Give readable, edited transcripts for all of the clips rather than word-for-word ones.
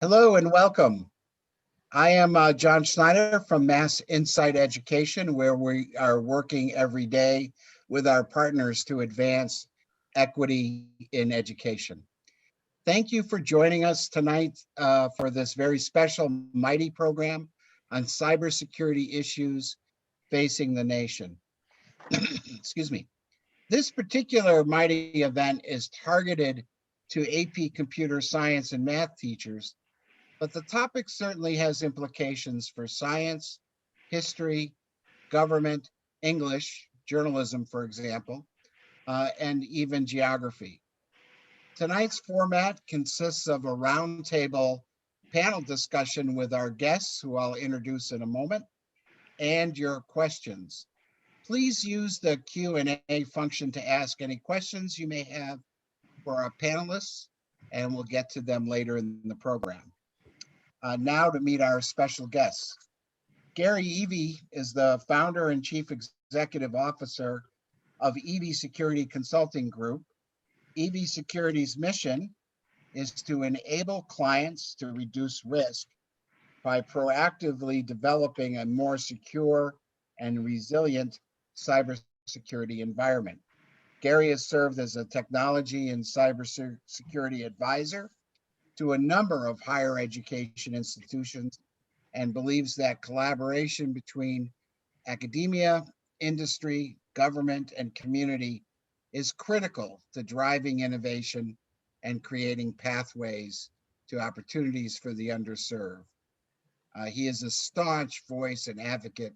Hello and welcome. I am John Schneider from Mass Insight Education, where we are working every day with our partners to advance equity in education. Thank you for joining us tonight for this very special MiTi program on cybersecurity issues facing the nation. Excuse me. This particular MiTi event is targeted to AP Computer Science and Math teachers, but the topic certainly has implications for science, history, government, English, journalism, for example, and even geography. Tonight's format consists of a roundtable panel discussion with our guests, who I'll introduce in a moment, and your questions. Please use the Q&A function to ask any questions you may have for our panelists, and we'll get to them later in the program. Now to meet our special guests. Gary Whateevee is the founder and chief executive officer of Whateevee Security Consulting Group. Whateevee Security's mission is to enable clients to reduce risk by proactively developing a more secure and resilient cybersecurity environment. Gary has served as a technology and cybersecurity advisor to a number of higher education institutions and believes that collaboration between academia, industry, government, and community is critical to driving innovation and creating pathways to opportunities for the underserved. He is a staunch voice and advocate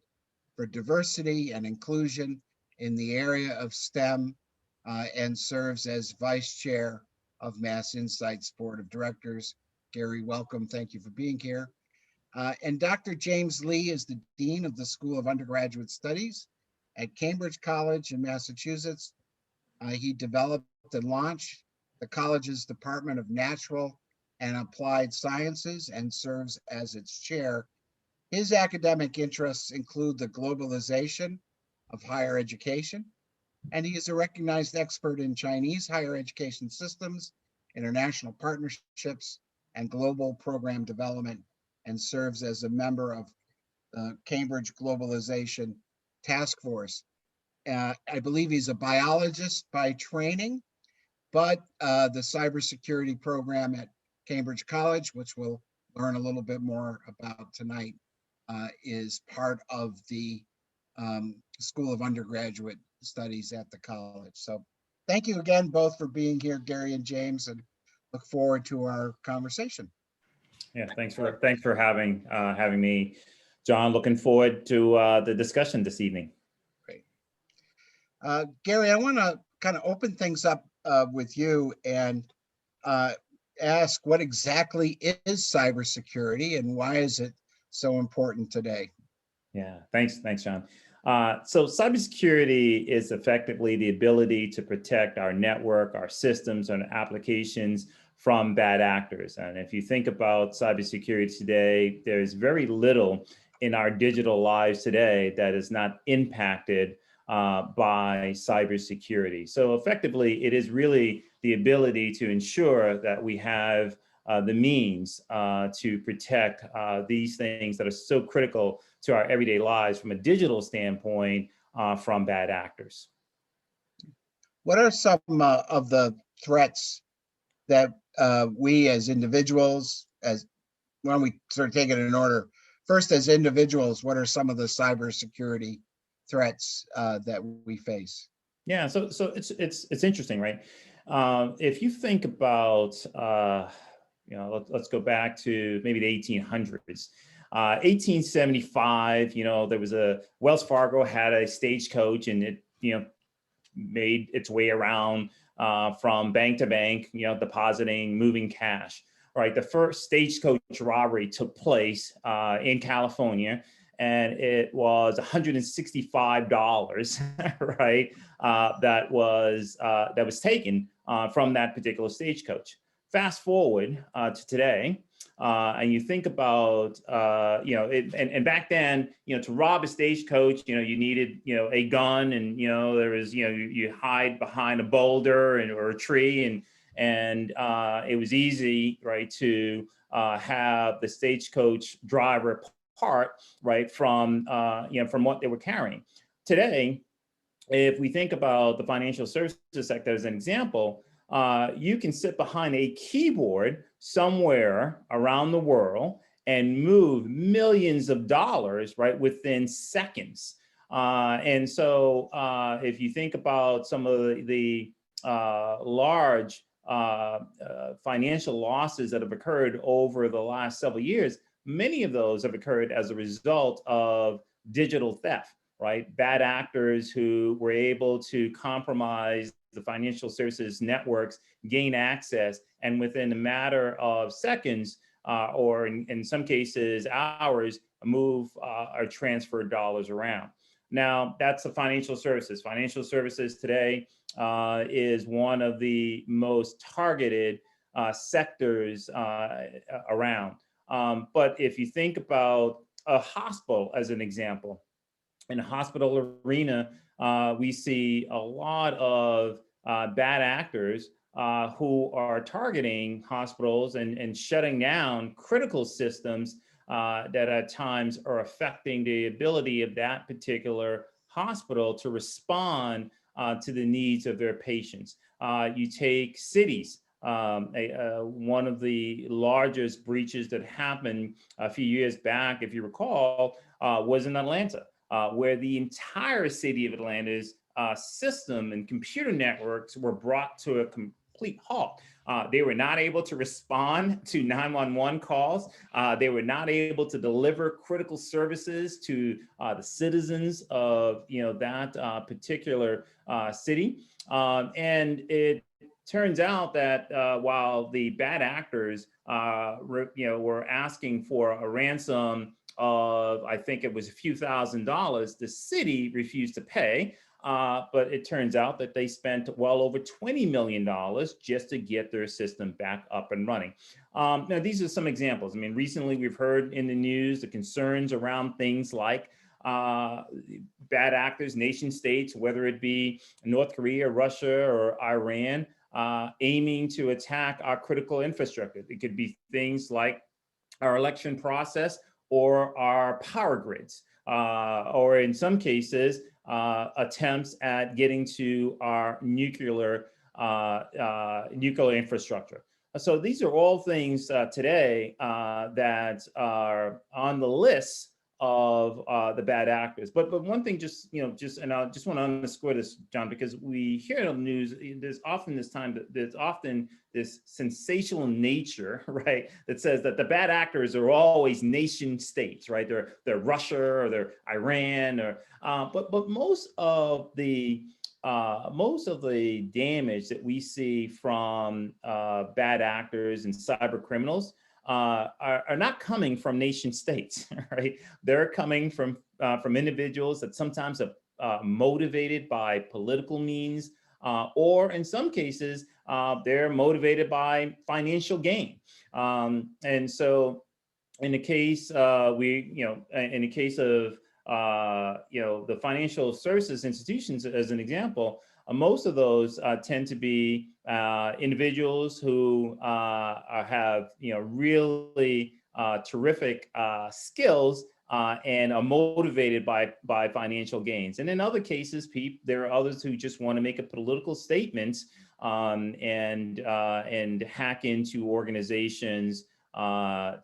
for diversity and inclusion in the area of STEM and serves as vice chair of Mass Insight's board of directors. Gary, welcome. Thank you for being here. And Dr. James Lee is the Dean of the School of Undergraduate Studies at Cambridge College in Massachusetts. He developed and launched the college's Department of Natural and Applied Sciences and serves as its chair. His academic interests include the globalization of higher education, and he is a recognized expert in Chinese higher education systems, international partnerships, and global program development, and serves as a member of the Cambridge Globalization Task Force. I believe he's a biologist by training, but the cybersecurity program at Cambridge College, which we'll learn a little bit more about tonight, is part of the School of Undergraduate Studies at the college. So thank you again both for being here, Gary and James, and look forward to our conversation. Yeah, thanks for having me, John. Looking forward to the discussion this evening. Great. Gary, I want to kind of open things up with you and ask, what exactly is cybersecurity and why is it so important today? Yeah, thanks, John. So cybersecurity is effectively the ability to protect our network, our systems, and applications from bad actors. And if you think about cybersecurity today, there's very little in our digital lives today that is not impacted by cybersecurity. So effectively, it is really the ability to ensure that we have the means to protect these things that are so critical to our everyday lives from a digital standpoint from bad actors. What are some of the threats that we as individuals, why don't we sort of take it in order? First, as individuals, what are some of the cybersecurity threats that we face? Yeah, so it's interesting, right? If you think about, let's go back to maybe the 1800s. 1875, there was Wells Fargo had a stagecoach, and it, made its way around from bank to bank, depositing, moving cash. Right, the first stagecoach robbery took place in California, and it was $165, right? That was taken from that particular stagecoach. Fast forward to today, and you think about, and back then, to rob a stagecoach, you needed, a gun, and there was, you hide behind a boulder or a tree, And it was easy, right, to have the stagecoach driver part, right, from from what they were carrying. Today, if we think about the financial services sector as an example, you can sit behind a keyboard somewhere around the world and move millions of dollars, right, within seconds. And so if you think about some of the large financial losses that have occurred over the last several years, many of those have occurred as a result of digital theft, right? Bad actors who were able to compromise the financial services networks, gain access, and within a matter of seconds, or in some cases hours, move or transfer dollars around. Now, that's the financial services. Financial services today is one of the most targeted sectors around. But if you think about a hospital as an example, in the hospital arena, we see a lot of bad actors who are targeting hospitals and shutting down critical systems that at times are affecting the ability of that particular hospital to respond to the needs of their patients. You take cities. One of the largest breaches that happened a few years back, if you recall, was in Atlanta, where the entire city of Atlanta's system and computer networks were brought to a complete halt. They were not able to respond to 911 calls. They were not able to deliver critical services to the citizens of that particular city. And it turns out that while the bad actors were asking for a ransom of, I think it was a few $1,000s, the city refused to pay. But it turns out that they spent well over $20 million just to get their system back up and running. Now, these are some examples. I mean, recently we've heard in the news the concerns around things like bad actors, nation states, whether it be North Korea, Russia, or Iran, aiming to attack our critical infrastructure. It could be things like our election process or our power grids, or in some cases, attempts at getting to our nuclear infrastructure. So these are all things today that are on the list of the bad actors. But one thing, and I just want to underscore this, John, because we hear it on the news. There's often this sensational nature, right, that says that the bad actors are always nation states, right? They're Russia or they're Iran, or but most of the damage that we see from bad actors and cyber criminals are not coming from nation states, right? They're coming from individuals that sometimes are motivated by political means, or in some cases, they're motivated by financial gain. And so, in the case in the case of the financial services institutions, as an example, most of those tend to be individuals who have really terrific skills and are motivated by financial gains. And in other cases, there are others who just want to make a political statement and hack into organizations to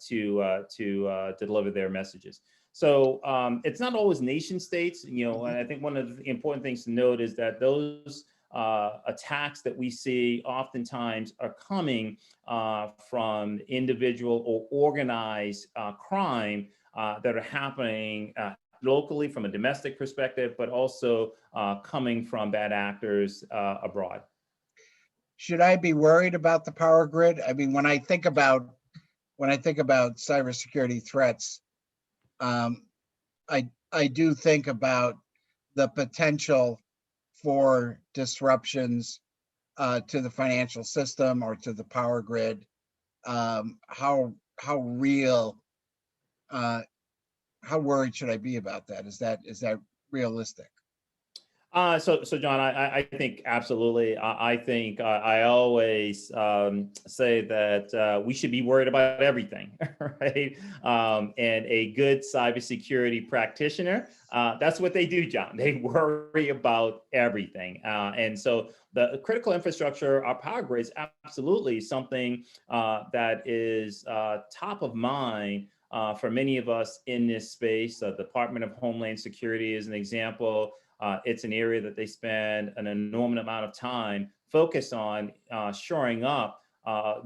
deliver their messages. So it's not always nation states, and I think one of the important things to note is that those attacks that we see oftentimes are coming from individual or organized crime that are happening locally from a domestic perspective, but also coming from bad actors abroad. Should I be worried about the power grid? I mean, when I think about cybersecurity threats, I do think about the potential for disruptions to the financial system or to the power grid. How real? How worried should I be about that? Is that realistic? So John, I think absolutely. I think I always say that we should be worried about everything, right? And a good cybersecurity practitioner, that's what they do, John. They worry about everything. And so the critical infrastructure, our power grids, absolutely something that is top of mind for many of us in this space. The Department of Homeland Security is an example. It's an area that they spend an enormous amount of time focused on shoring up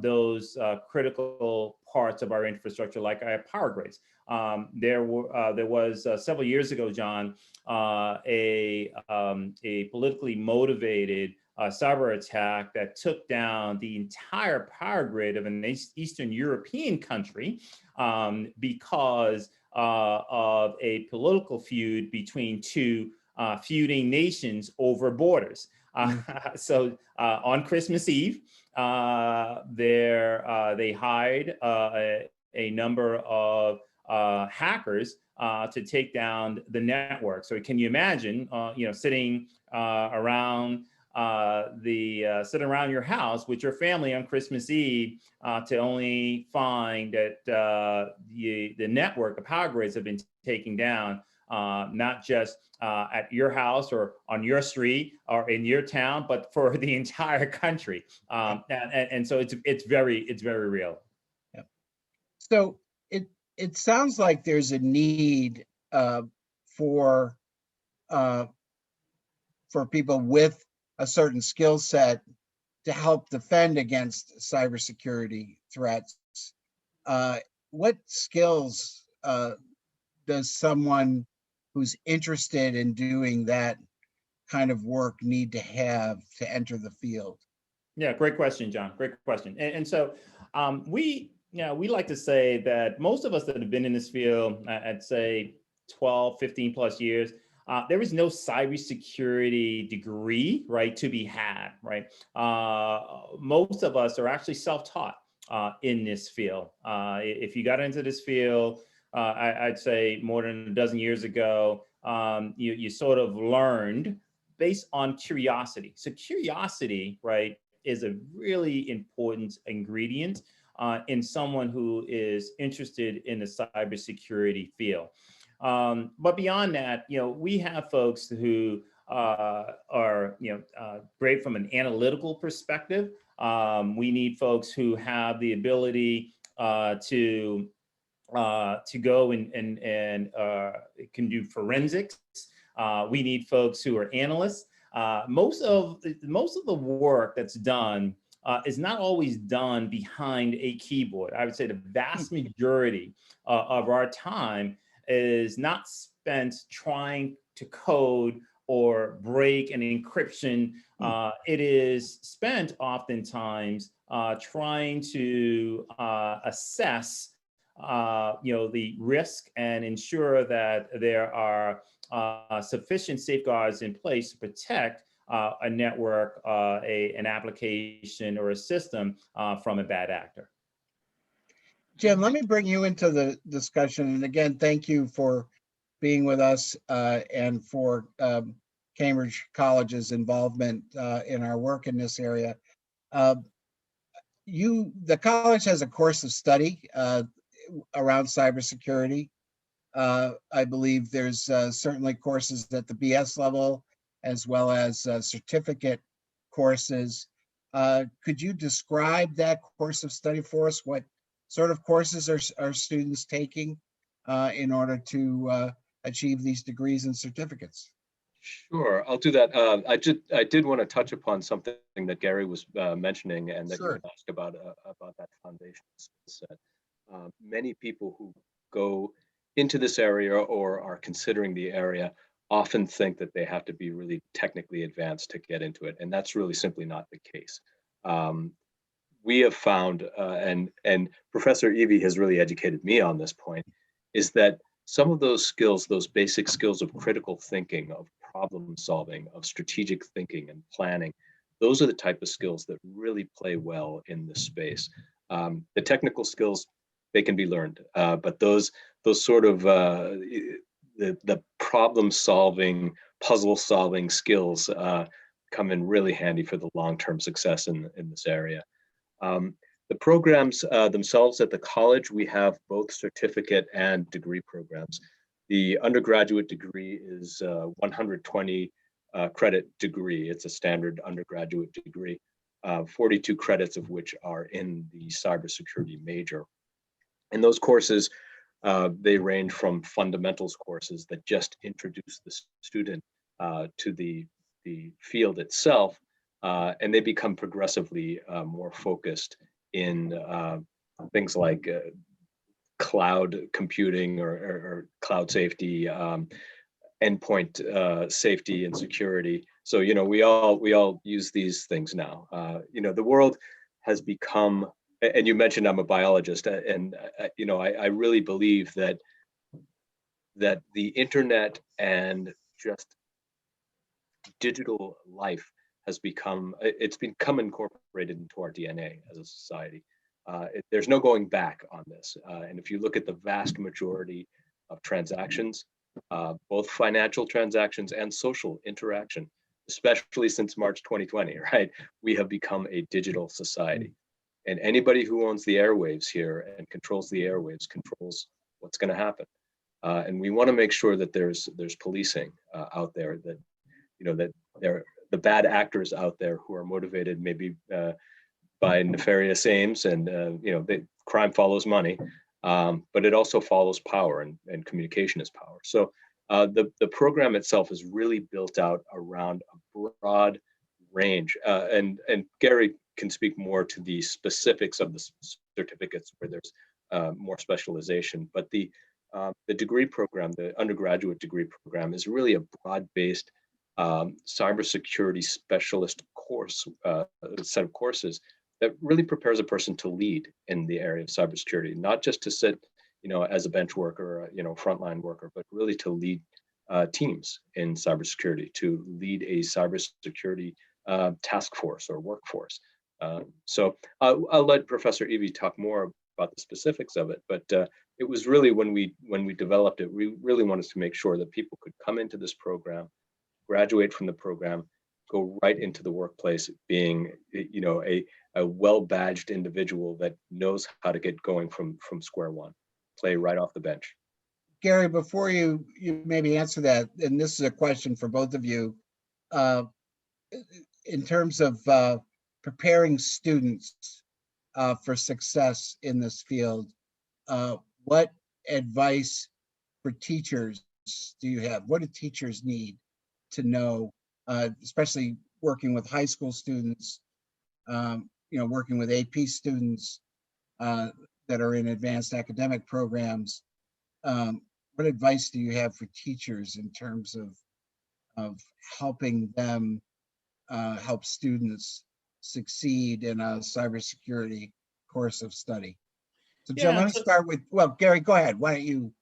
those critical parts of our infrastructure, like our power grids. There was several years ago, John, a politically motivated cyber attack that took down the entire power grid of an Eastern European country because of a political feud between two feuding nations over borders. So on Christmas Eve, they hired a number of hackers to take down the network. So can you imagine, sitting around sitting around your house with your family on Christmas Eve to only find that the network, the power grids have been taken down, not just at your house or on your street or in your town, but for the entire country. And so it's very real. Yeah. So it sounds like there's a need for people with a certain skill set to help defend against cybersecurity threats. What skills does someone who's interested in doing that kind of work need to have to enter the field? Yeah, great question, John. Great question. And so we like to say that most of us that have been in this field, I'd say 12, 15 plus years, there is no cybersecurity degree, right, to be had, right? Most of us are actually self-taught in this field. If you got into this field, I'd say more than a dozen years ago, you sort of learned based on curiosity. So curiosity, right, is a really important ingredient in someone who is interested in the cybersecurity field. But beyond that, we have folks who are, great from an analytical perspective. We need folks who have the ability to go and can do forensics. We need folks who are analysts. Most of the work that's done is not always done behind a keyboard. I would say the vast majority of our time is not spent trying to code or break an encryption. It is spent oftentimes trying to assess the risk and ensure that there are sufficient safeguards in place to protect a network, an application, or a system from a bad actor. Jim, let me bring you into the discussion. And again, thank you for being with us and for Cambridge College's involvement in our work in this area. The college has a course of study around cybersecurity. I believe there's certainly courses at the BS level as well as certificate courses. Could you describe that course of study for us? What sort of courses are students taking in order to achieve these degrees and certificates? Sure, I'll do that. I did want to touch upon something that Gary was mentioning, and that Sure. you asked about that foundation set. Many people who go into this area or are considering the area often think that they have to be really technically advanced to get into it, and that's really simply not the case. We have found, and Professor Whateevee has really educated me on this point, is that some of those skills, those basic skills of critical thinking, of problem solving, of strategic thinking and planning, those are the type of skills that really play well in this space. The technical skills, they can be learned, but those sort of the problem solving, puzzle solving skills come in really handy for the long-term success in this area. The programs themselves at the college, we have both certificate and degree programs. The undergraduate degree is 120 credit degree. It's a standard undergraduate degree, 42 credits of which are in the cybersecurity major. And those courses, they range from fundamentals courses that just introduce the student to the field itself, and they become progressively more focused in things like cloud computing or cloud safety, endpoint safety and security. So we all use these things now. The world has become, and you mentioned I'm a biologist, and I really believe that the internet and just digital life has become incorporated into our DNA as a society. There's no going back on this. And if you look at the vast majority of transactions, both financial transactions and social interaction, especially since March 2020, right? We have become a digital society. And anybody who owns the airwaves here and controls the airwaves controls what's going to happen. And we want to make sure that there's policing out there, that that there the bad actors out there who are motivated maybe by nefarious aims, and crime follows money, but it also follows power, and communication is power. So the program itself is really built out around a broad range, and Gary can speak more to the specifics of the certificates where there's more specialization, but the degree program, the undergraduate degree program, is really a broad-based cybersecurity specialist course, set of courses that really prepares a person to lead in the area of cybersecurity, not just to sit, as a bench worker, frontline worker, but really to lead teams in cybersecurity, to lead a cybersecurity task force or workforce. So I'll let Professor Evie talk more about the specifics of it, but it was really when we developed it, we really wanted to make sure that people could come into this program, graduate from the program, go right into the workplace, being a well-badged individual that knows how to get going from square one, play right off the bench. Gary, before you maybe answer that, and this is a question for both of you, in terms of preparing students for success in this field, what advice for teachers do you have? What do teachers need to know, especially working with high school students, working with AP students that are in advanced academic programs? What advice do you have for teachers in terms of helping them help students succeed in a cybersecurity course of study? So Jim, let me start with, Gary, go ahead. Why don't you,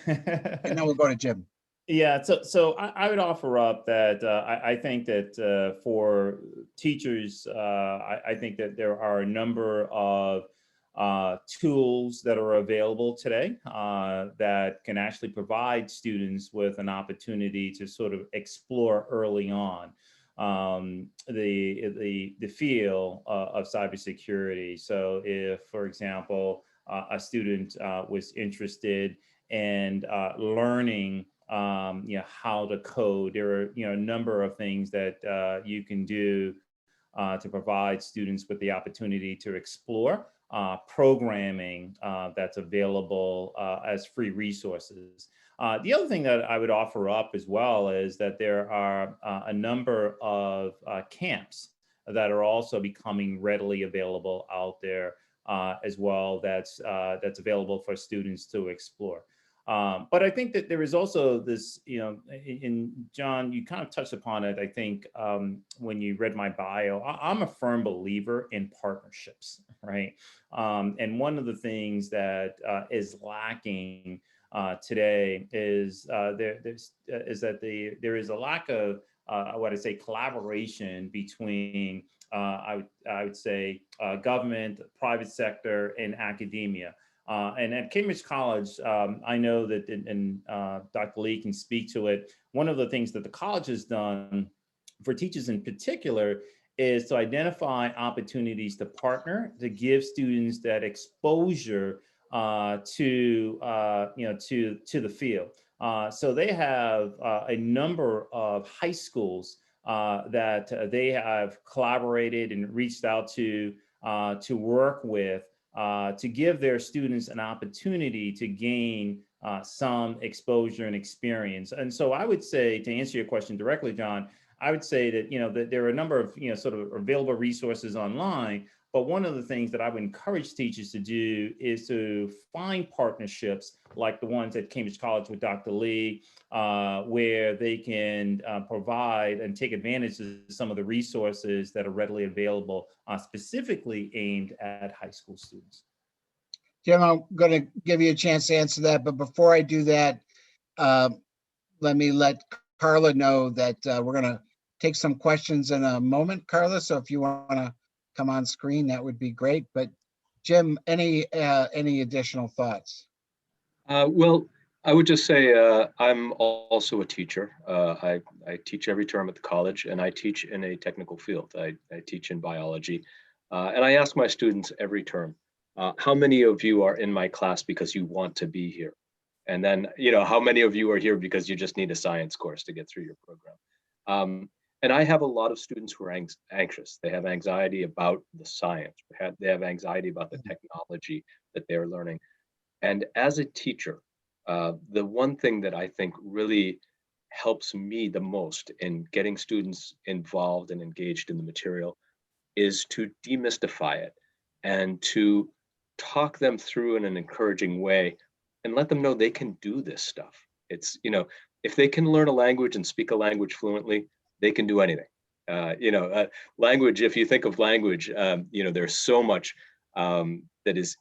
and then we'll go to Jim. Yeah, so I would offer up that I think that for teachers, I think that there are a number of tools that are available today that can actually provide students with an opportunity to sort of explore early on the field of cybersecurity. So if, for example, a student was interested in learning how to code, there are a number of things that you can do to provide students with the opportunity to explore programming that's available as free resources. The other thing that I would offer up as well is that there are a number of camps that are also becoming readily available out there as well. That's available for students to explore. But I think that there is also this, in John, you kind of touched upon it, I think, when you read my bio. I'm a firm believer in partnerships, right? And one of the things that is lacking today is there is a lack of what I say collaboration between I would say government, private sector, and academia. And at Cambridge College, I know that, and Dr. Lee can speak to it, one of the things that the college has done for teachers in particular is to identify opportunities to partner, to give students that exposure to the field. So they have a number of high schools that they have collaborated and reached out to work with to give their students an opportunity to gain some exposure and experience. And so I would say, to answer your question directly, John, I would say that, that there are a number of, sort of available resources online. But one of the things that I would encourage teachers to do is to find partnerships like the ones at Cambridge College with Dr. Lee, where they can provide and take advantage of some of the resources that are readily available, specifically aimed at high school students. Jim, I'm going to give you a chance to answer that. But before I do that, let me let Carla know that we're going to take some questions in a moment, Carla. So if you want to come on screen, that would be great. But Jim, any additional thoughts? Well, I would just say I'm also a teacher. I teach every term at the college, and I teach in a technical field. I teach in biology. And I ask my students every term, how many of you are in my class because you want to be here? And then, how many of you are here because you just need a science course to get through your program? And I have a lot of students who are anxious. They have anxiety about the science. They have anxiety about the technology that they're learning. And as a teacher, the one thing that I think really helps me the most in getting students involved and engaged in the material is to demystify it and to talk them through in an encouraging way and let them know they can do this stuff. It's, if they can learn a language and speak a language fluently, they can do anything. Language, if you think of language, there's so much that is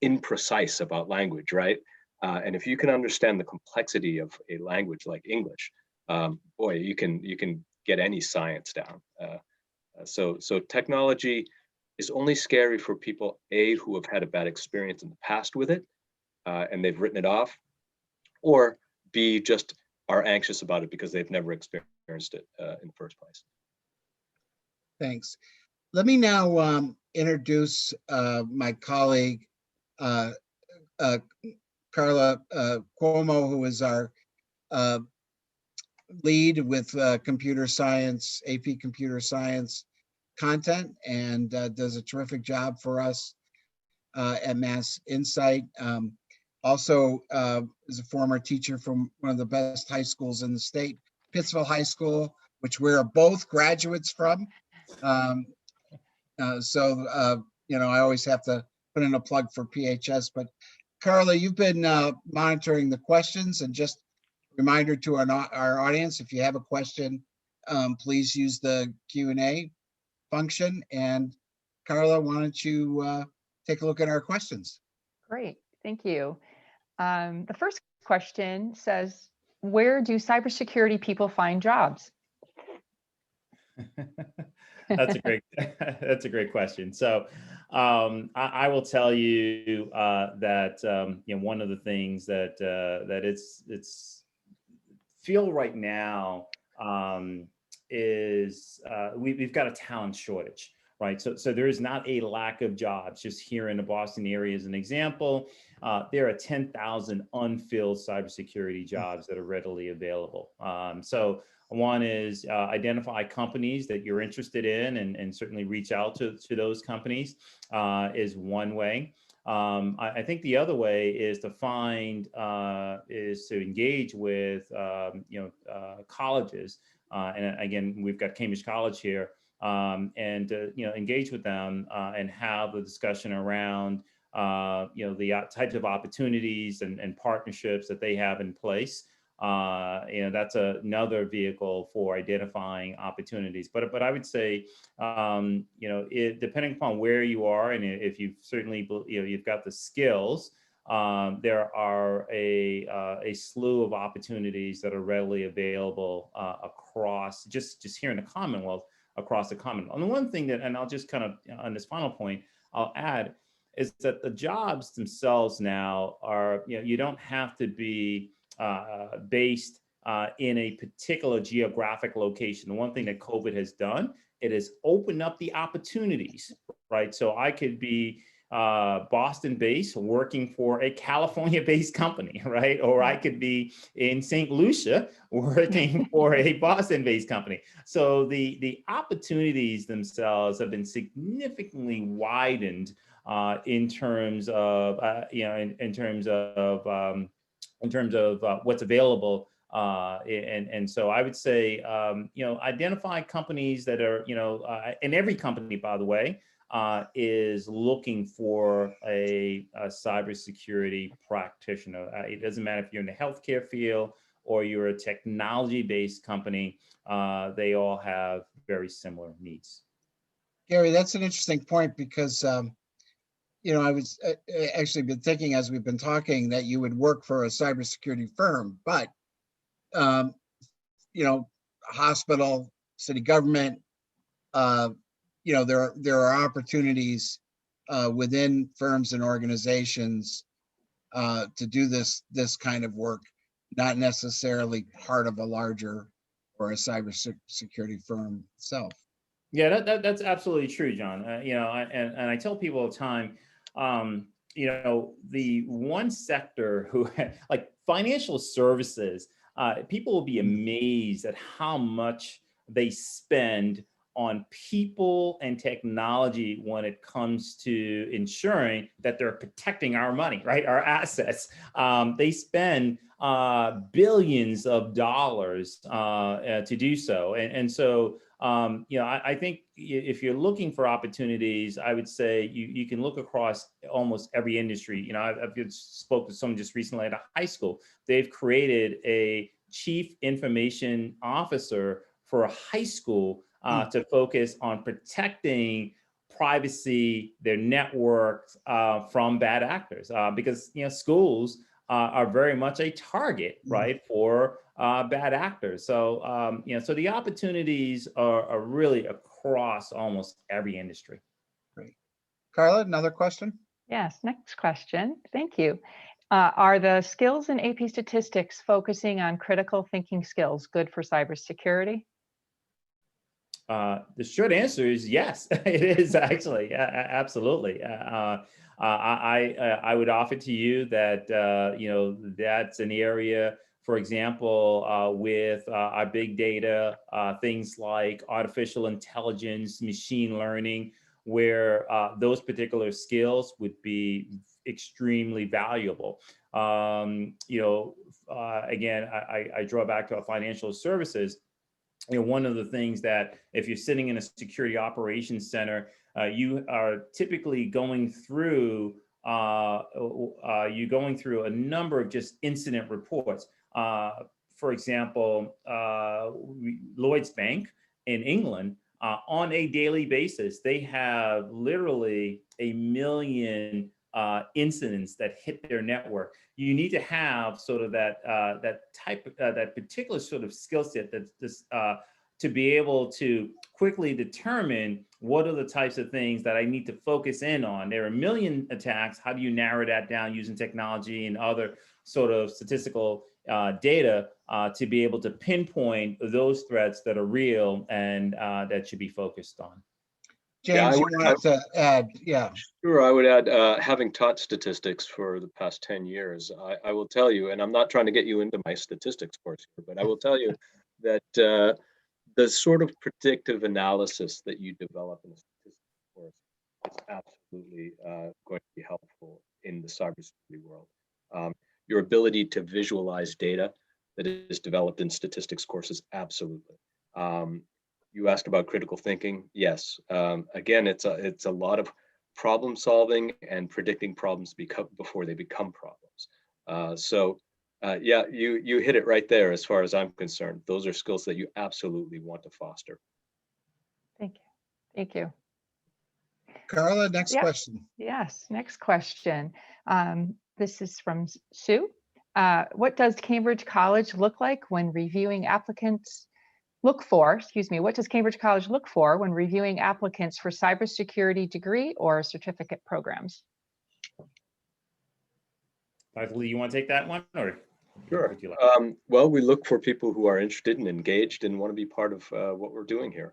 imprecise about language, right? And if you can understand the complexity of a language like English, boy, you can get any science down. So technology is only scary for people, A, who have had a bad experience in the past with it, and they've written it off, or B, just are anxious about it because they've never experienced it in the first place. Thanks. Let me now introduce my colleague, Carla Cuomo, who is our lead with computer science, AP computer science content, and does a terrific job for us at Mass Insight. Also is a former teacher from one of the best high schools in the state, Pittsville High School, which we're both graduates from. I always have to put in a plug for PHS. But Carla, you've been monitoring the questions, and just a reminder to our audience, if you have a question, please use the Q&A function. And Carla, why don't you take a look at our questions? Great, thank you. The first question says, where do cybersecurity people find jobs? That's a great question. So I will tell you that one of the things that it's feel right now is we've got a talent shortage, right? So there is not a lack of jobs. Just here in the Boston area, as an example, there are 10,000 unfilled cybersecurity jobs that are readily available. So one is identify companies that you're interested in and certainly reach out to those companies is one way. I think the other way is to engage with colleges. And again, we've got Cambridge College here, and engage with them and have the discussion around the types of opportunities and partnerships that they have in place. That's another vehicle for identifying opportunities. But I would say, depending upon where you are, and if you've certainly, you've got the skills, there are a slew of opportunities that are readily available across just here in the Commonwealth, across the Commonwealth. And the one thing that, and I'll just kind of on this final point, I'll add, is that the jobs themselves now are, you don't have to be based in a particular geographic location. The one thing that COVID has done, it has opened up the opportunities, right? So I could be Boston-based working for a California-based company, right? Or I could be in St. Lucia working for a Boston-based company. So the opportunities themselves have been significantly widened in terms of in terms of what's available. And so I would say, identify companies that are, and every company, by the way, is looking for a cybersecurity practitioner. It doesn't matter if you're in the healthcare field or you're a technology-based company, they all have very similar needs. Gary, that's an interesting point because, I was actually been thinking as we've been talking that you would work for a cybersecurity firm, but, hospital, city government, there are opportunities within firms and organizations to do this kind of work, not necessarily part of a larger or a cybersecurity firm itself. Yeah, that's absolutely true, John. And I tell people all the time, the one sector who, like financial services, people will be amazed at how much they spend on people and technology when it comes to ensuring that they're protecting our money, right? Our assets. They spend billions of dollars to do so. And so, I think if you're looking for opportunities, I would say you can look across almost every industry. I've spoke to someone just recently at a high school. They've created a chief information officer for a high school to focus on protecting privacy, their networks from bad actors, because schools are very much a target, right, for bad actors. So so the opportunities are really across almost every industry. Great. Carla, another question? Yes, next question. Thank you. Are the skills in AP statistics focusing on critical thinking skills good for cybersecurity? The short answer is yes, it is actually, absolutely. I would offer to you that, that's an area, for example, with our big data, things like artificial intelligence, machine learning, where those particular skills would be extremely valuable. Again, I draw back to our financial services. One of the things that if you're sitting in a security operations center, you are typically going through a number of just incident reports. For example, Lloyd's Bank in England, on a daily basis, they have literally 1 million incidents that hit their network. You need to have sort of that that particular sort of skill set that's to be able to quickly determine what are the types of things that I need to focus in on. There are 1 million attacks. How do you narrow that down using technology and other sort of statistical data to be able to pinpoint those threats that are real and that should be focused on? James, you wanted to add? Yeah. Sure, I would add, having taught statistics for the past 10 years, I will tell you, and I'm not trying to get you into my statistics course here, but I will tell you that the sort of predictive analysis that you develop in a statistics course is absolutely going to be helpful in the cybersecurity world. Your ability to visualize data that is developed in statistics courses, absolutely. You asked about critical thinking. Yes. Again, it's a lot of problem solving and predicting problems before they become problems. Yeah, you hit it right there as far as I'm concerned. Those are skills that you absolutely want to foster. Thank you. Thank you. Carla, next question. Yes, next question. This is from Sue. What does Cambridge College look like when reviewing applicants? What does Cambridge College look for when reviewing applicants for cybersecurity degree or certificate programs? Dr. Lee, you want to take that one, or Sure. would you like? Well, we look for people who are interested and engaged and want to be part of what we're doing here.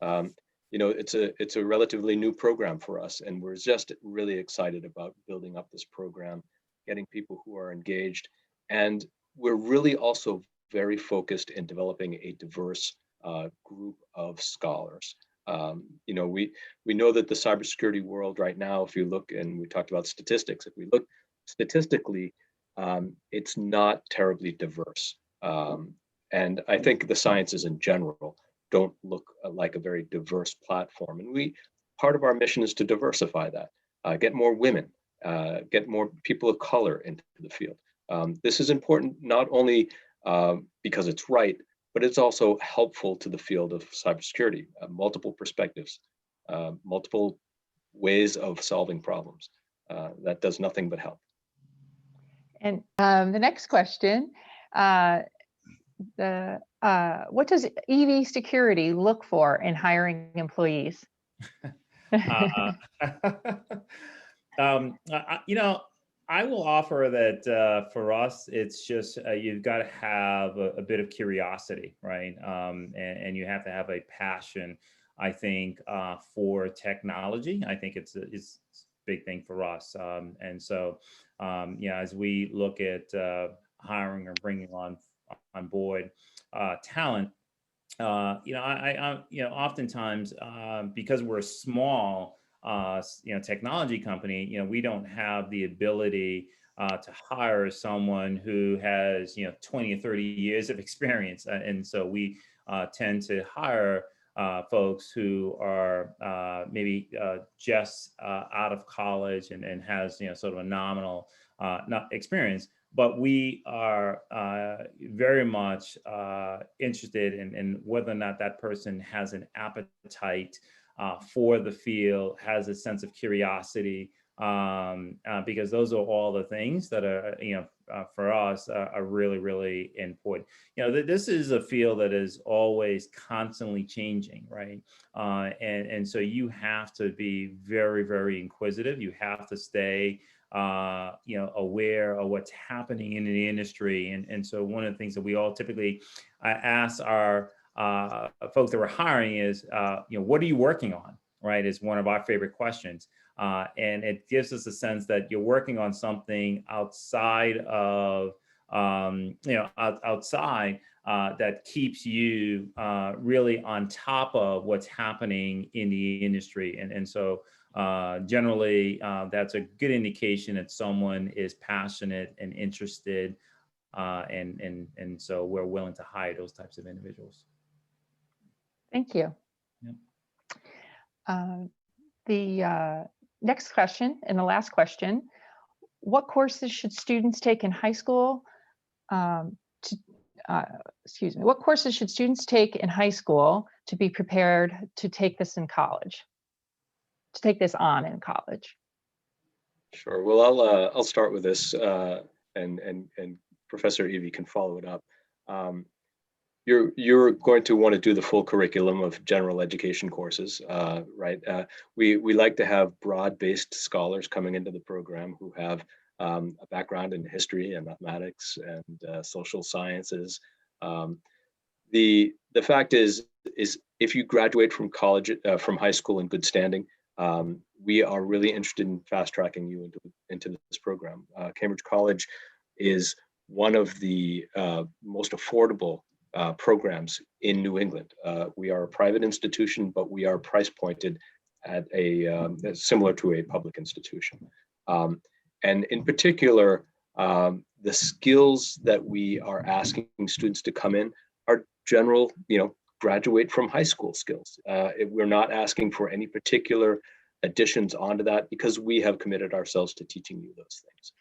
You know, it's a relatively new program for us, and we're just really excited about building up this program, getting people who are engaged, and we're really also very focused in developing a diverse group of scholars. You know, we know that the cybersecurity world right now, if you look, and we talked about statistics, if we look statistically, it's not terribly diverse. And I think the sciences in general don't look like a very diverse platform. And part of our mission is to diversify that, get more women, get more people of color into the field. This is important not only because it's right, but it's also helpful to the field of cybersecurity, multiple perspectives, multiple ways of solving problems. That does nothing but help. And the next question, what does EV security look for in hiring employees? You know, I will offer that for us, it's just you've got to have a bit of curiosity, right? And you have to have a passion, I think, for technology. I think it's a big thing for us. And so, yeah, as we look at hiring or bringing on board talent, you know, you know, oftentimes because we're a small, you know, technology company, you know, we don't have the ability to hire someone who has, you know, 20 or 30 years of experience. And so we tend to hire folks who are maybe just out of college and has, you know, sort of a nominal not experience. But we are very much interested in whether or not that person has an appetite for the field, has a sense of curiosity, because those are all the things that are, you know, for us are really, really important. You know, this is a field that is always constantly changing, right? And so you have to be very, very inquisitive. You have to stay you know, aware of what's happening in the industry. And so one of the things that we all typically ask our folks that we're hiring is, you know, what are you working on, right? Is one of our favorite questions. And it gives us a sense that you're working on something outside of, you know, outside that keeps you really on top of what's happening in the industry. And so generally, that's a good indication that someone is passionate and interested, and so we're willing to hire those types of individuals. Thank you. Yep. The next question and the last question, what courses should students take in high school what courses should students take in high school to be prepared to take this in college? To take this on in college? Sure. Well, I'll start with this, and Professor Evie can follow it up. You're going to want to do the full curriculum of general education courses, right? We like to have broad-based scholars coming into the program who have a background in history and mathematics and social sciences. The fact is if you graduate from college, from high school in good standing, we are really interested in fast tracking you into this program. Cambridge College is one of the most affordable programs in New England. We are a private institution, but we are price pointed at a similar to a public institution. And in particular, the skills that we are asking students to come in are general, you know, graduate from high school skills. We're not asking for any particular additions onto that because we have committed ourselves to teaching you those things.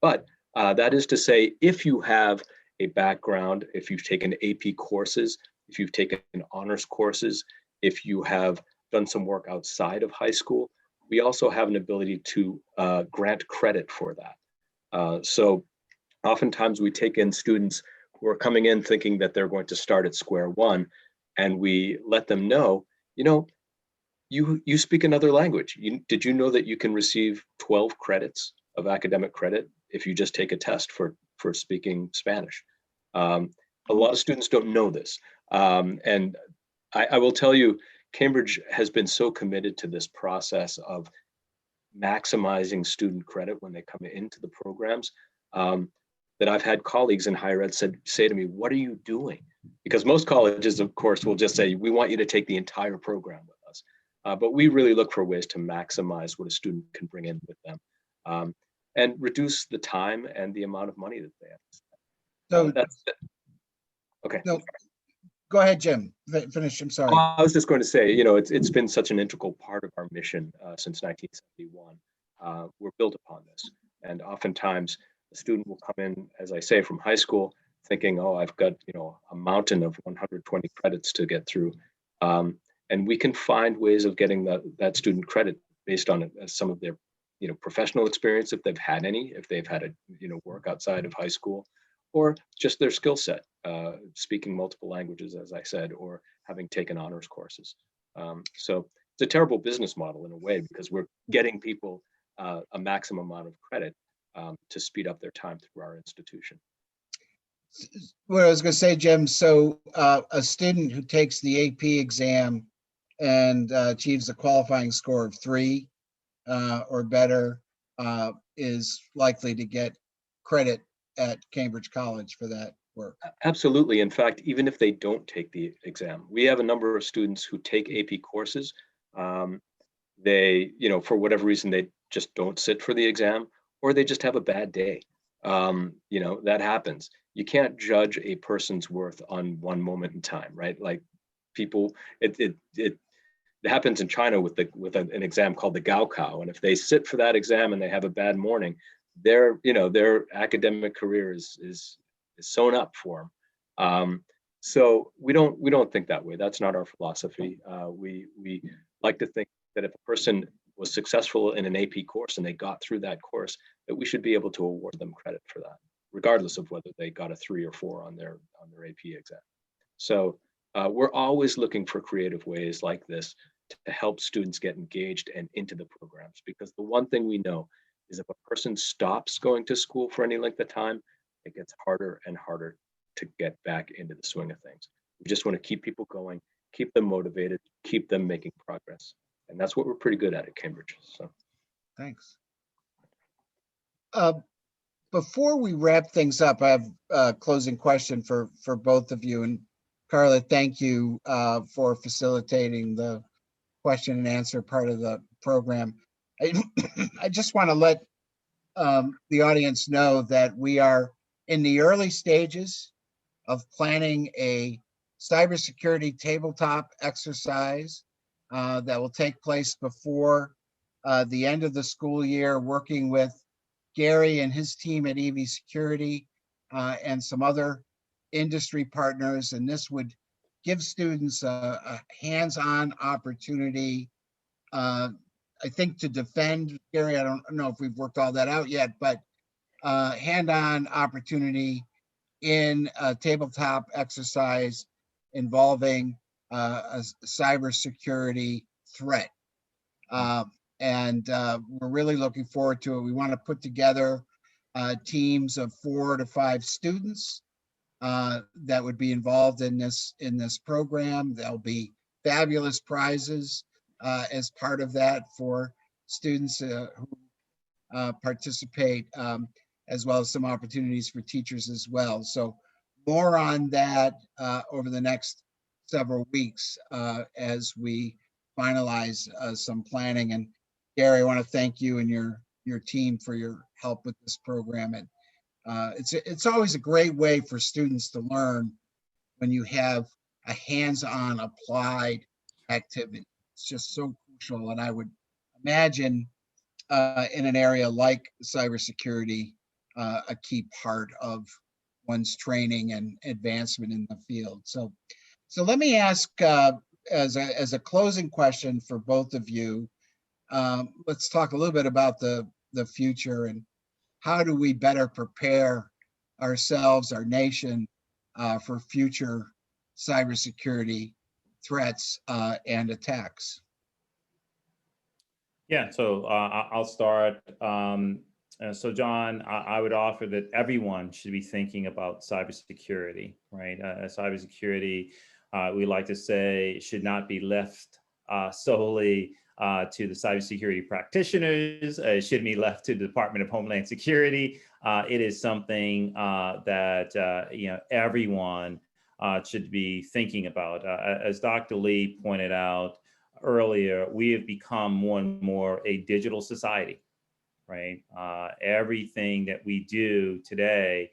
But that is to say, if you have a background, if you've taken AP courses, if you've taken honors courses, if you have done some work outside of high school, we also have an ability to grant credit for that. So oftentimes we take in students who are coming in thinking that they're going to start at square one, and we let them know, you know, you speak another language. Did you know that you can receive 12 credits of academic credit if you just take a test for speaking Spanish. A lot of students don't know this. And I will tell you, Cambridge has been so committed to this process of maximizing student credit when they come into the programs, that I've had colleagues in higher ed say to me, what are you doing? Because most colleges, of course, will just say, we want you to take the entire program with us. But we really look for ways to maximize what a student can bring in with them, and reduce the time and the amount of money that they have to spend. So That's it. Okay. no, go ahead, Jim. Finish. I'm sorry. I was just going to say, you know, it's been such an integral part of our mission since 1971. We're built upon this, and oftentimes the student will come in, as I say, from high school, thinking, "Oh, I've got, you know, a mountain of 120 credits to get through," and we can find ways of getting that student credit based on some of their, you know, professional experience, if they've had any, if they've had a, you know, work outside of high school, or just their skill set, speaking multiple languages, as I said, or having taken honors courses. So it's a terrible business model in a way, because we're getting people a maximum amount of credit to speed up their time through our institution. What I was going to say, Jim, so a student who takes the AP exam and achieves a qualifying score of 3 or better is likely to get credit at Cambridge College for that work. Absolutely. In fact, even if they don't take the exam, we have a number of students who take AP courses. They, you know, for whatever reason, they just don't sit for the exam, or they just have a bad day. You know, that happens. You can't judge a person's worth on one moment in time, right? Like people, it happens in China with an exam called the Gaokao, and if they sit for that exam and they have a bad morning, their academic career is sewn up for them. So we don't think that way. That's not our philosophy. We like to think that if a person was successful in an AP course and they got through that course, that we should be able to award them credit for that, regardless of whether they got a 3 or 4 on their AP exam. So we're always looking for creative ways like this to help students get engaged and into the programs, because the one thing we know is if a person stops going to school for any length of time, it gets harder and harder to get back into the swing of things. We just want to keep people going, keep them motivated, keep them making progress. And that's what we're pretty good at Cambridge. So Thanks. Before we wrap things up, I have a closing question for both of you. And Carla, thank you for facilitating the question and answer part of the program. I just want to let the audience know that we are in the early stages of planning a cybersecurity tabletop exercise that will take place before the end of the school year, working with Gary and his team at Whateevee Security and some other industry partners. And this would give students a hands-on opportunity, I think, to defend. Gary, I don't know if we've worked all that out yet, but hand-on opportunity in a tabletop exercise involving a cybersecurity threat. And we're really looking forward to it. We want to put together teams of 4 to 5 students that would be involved in this program. There'll be fabulous prizes as part of that for students who participate, as well as some opportunities for teachers as well. So more on that over the next several weeks as we finalize some planning. And Gary, I want to thank you and your team for your help with this program. And it's always a great way for students to learn when you have a hands-on applied activity. It's just so crucial. And I would imagine in an area like cybersecurity, a key part of one's training and advancement in the field. So let me ask as a closing question for both of you, let's talk a little bit about the future and how do we better prepare ourselves, our nation, for future cybersecurity threats and attacks. Yeah, so I'll start. So John, I would offer that everyone should be thinking about cybersecurity, right? Cybersecurity, we like to say, should not be left solely to the cybersecurity practitioners. It shouldn't be left to the Department of Homeland Security. It is something that everyone should be thinking about. As Dr. Lee pointed out earlier, we have become more and more a digital society. Right? Everything that we do today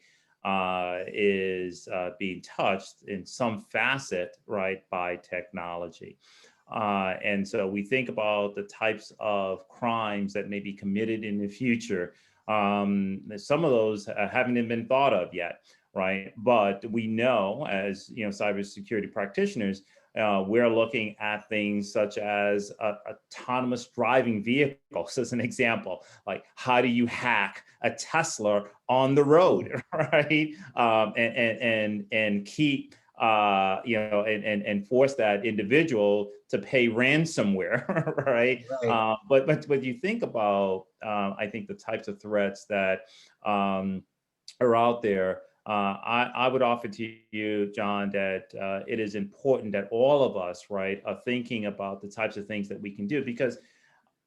is being touched in some facet, right, by technology. And so we think about the types of crimes that may be committed in the future. Some of those haven't even been thought of yet, right? But we know, as cybersecurity practitioners, we're looking at things such as autonomous driving vehicles, as an example. Like, how do you hack a Tesla on the road, right? And keep and force that individual to pay ransomware, right? Right. But you think about, I think, the types of threats that are out there. I would offer to you, John, that it is important that all of us, right, are thinking about the types of things that we can do, because,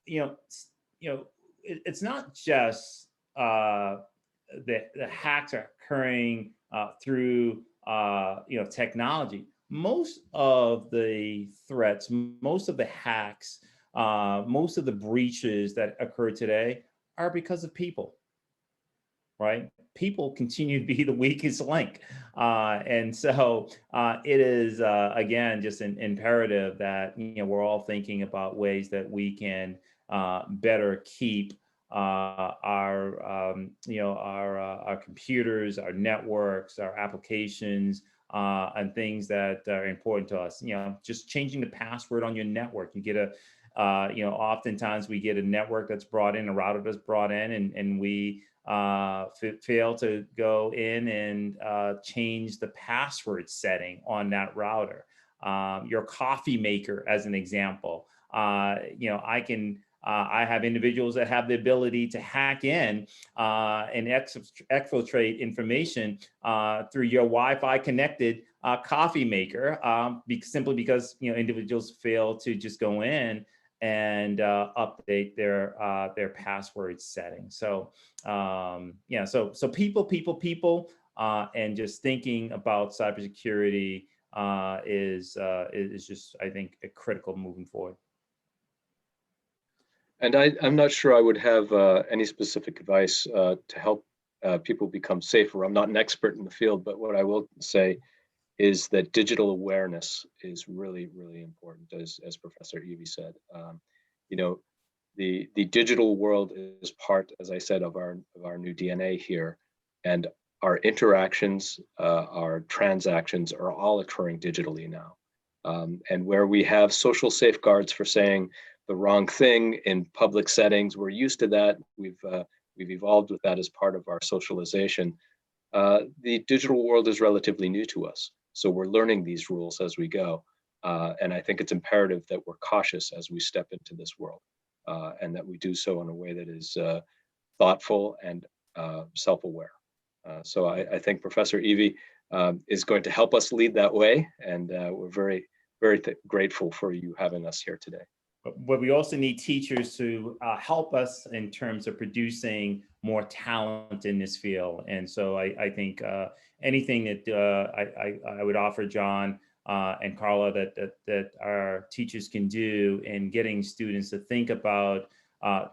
it's not just the hacks are occurring through technology. Most of the threats, most of the hacks, most of the breaches that occur today are because of people. Right? People continue to be the weakest link. And so it is, again, just an imperative that, we're all thinking about ways that we can better keep our computers, our networks, our applications, and things that are important to us. Just changing the password on your network. You get oftentimes we get a network that's brought in, a router that's brought in, and we fail to go in and change the password setting on that router. Your coffee maker, as an example. I have individuals that have the ability to hack in and exfiltrate information through your Wi-Fi connected coffee maker, simply because individuals fail to just go in and update their password settings. So so people, and just thinking about cybersecurity is just, I think, a critical moving forward. And I'm not sure I would have any specific advice to help people become safer. I'm not an expert in the field, but what I will say is that digital awareness is really, really important, as Professor Whateevee said. The digital world is part, as I said, of our new DNA here, and our interactions, our transactions are all occurring digitally now. And where we have social safeguards for saying the wrong thing in public settings, we're used to that. We've evolved with that as part of our socialization. The digital world is relatively new to us, so we're learning these rules as we go. And I think it's imperative that we're cautious as we step into this world, and that we do so in a way that is thoughtful and self-aware. So I think Professor Whateevee is going to help us lead that way, and we're very, very grateful for you having us here today. But we also need teachers to help us in terms of producing more talent in this field. And so I think anything that I would offer John and Carla that our teachers can do in getting students to think about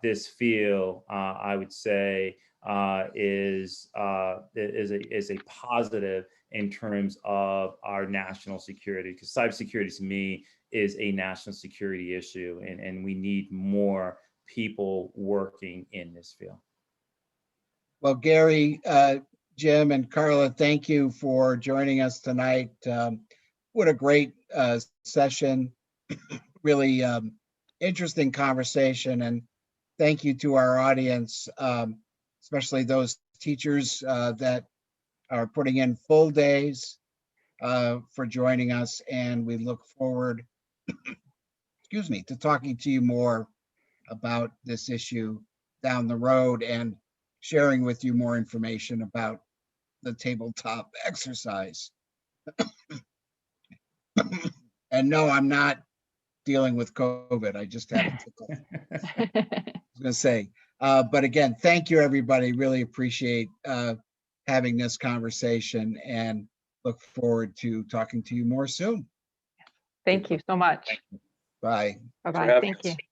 this field, I would say is a positive in terms of our national security, because cybersecurity to me is a national security issue, and we need more people working in this field. Well, Gary, Jim, and Carla, thank you for joining us tonight. What a great session. Really interesting conversation. And thank you to our audience, especially those teachers that are putting in full days for joining us. And we look forward, excuse me, to talking to you more about this issue down the road. And sharing with you more information about the tabletop exercise. And no, I'm not dealing with COVID. I just had a tickle. I was gonna say, but again, thank you, everybody. Really appreciate having this conversation and look forward to talking to you more soon. Thank you so much. Bye. Bye-bye. having Thank us. you.